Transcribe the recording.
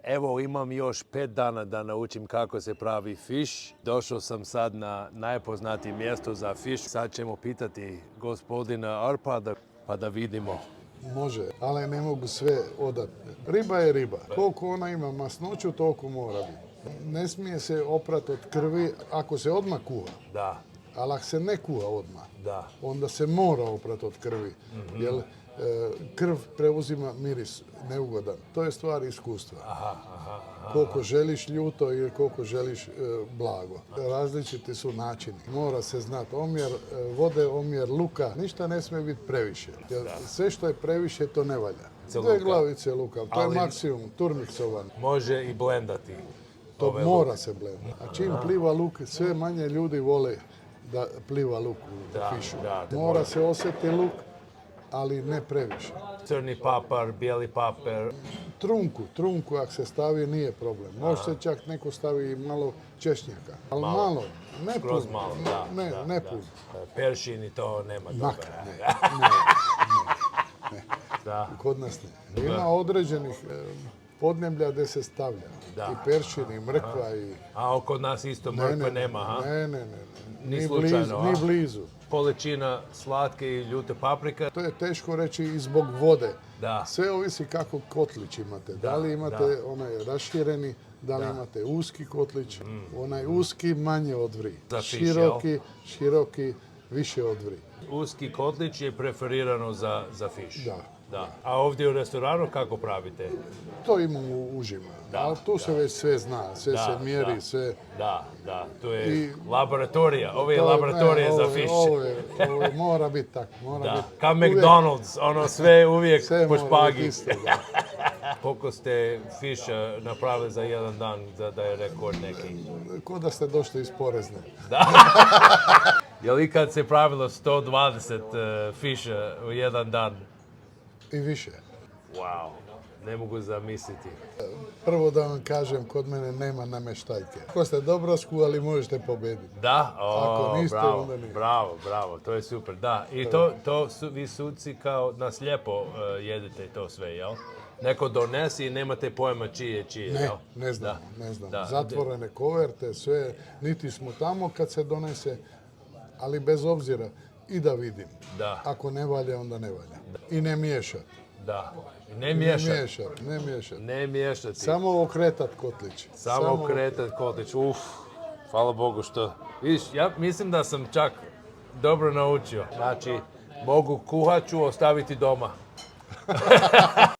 Evo, imam još 5 dana da naučim kako se pravi fiš. Došao sam sad na najpoznatije mjesto za fiš. Sad ćemo pitati gospodina Arpada pa da vidimo. Može, ali ne mogu sve odati. Riba je riba. Koliko ona ima masnoću, toliko mora biti. Ne smije se oprati od krvi ako se odmah kuha. Da, Ali ako se ne kuha odmah, da. onda se mora oprati od krvi. Jer krv preuzima miris neugodan. To je stvar iskustva. Koliko želiš ljuto ili koliko želiš blago. Različiti su načini. Mora se znati omjer vode, omjer luka. Ništa ne smije biti previše. Jer sve što je previše, to ne valja. 2 glavice luka, to je maksimum, turmiksovan. Može i blendati. To mora se blendati. A čim pliva luk, sve manje ljudi vole da pliva luk u fišu. Mora se osjeti luk, ali ne previše. Crni papar, bijeli papar. Trunku ako se stavi nije problem. Može se čak neko stavi i malo češnjaka. Ali malo, ne Skroz puno. malo, Ne puno. Peršin i to nema Mak, toga. ne. Da. Kod nas ne. Ima određenih podneblja gdje se stavlja. I peršin, i mrkva, i... A kod nas isto mrkve nema, ha? Ne. Ni slučajno, Ni blizu. Količina slatke i ljute paprika. To je teško reći i zbog vode. Da. Sve ovisi kako kotlić imate. Da li imate onaj rašireni, da li imate uski kotlić. Onaj uski manje odvri. Široki više odvri. Uski kotlić je preferirano za fiš. Da. A ovdje u restoranu kako pravite? To imamo u užima. Ali tu se već sve zna, sve se mjeri, sve... Da. To je laboratorija. Ovo je laboratorija za fiš. Ovo mora biti tako. Kao McDonald's, ono sve uvijek po špagi. Koliko ste fiša napravili za jedan dan, da je rekord neki? Ko da ste došli iz porezne. Da. Je li kad se pravilo 120 fiša u jedan dan? I više. Wow, ne mogu zamisliti. Prvo da vam kažem, kod mene nema namještajke. Ako ste dobro skuhali, možete pobediti. Da? Ako niste, bravo, onda nije. Bravo, to je super, da. I to su vi suci kao na slijepo jedete to sve, jel? Neko donesi i nemate pojma čije, jel? Ne znam. Zatvorene koverte, sve, niti smo tamo kad se donese, ali bez obzira i da vidim. Ako ne valja, onda ne valja. I ne miješati. Da. Ne miješati. Samo okretat kotlić. Samo okretat kotlić. Hvala Bogu što... Vidiš, ja mislim da sam čak dobro naučio. Znači, mogu kuhaču ostaviti doma.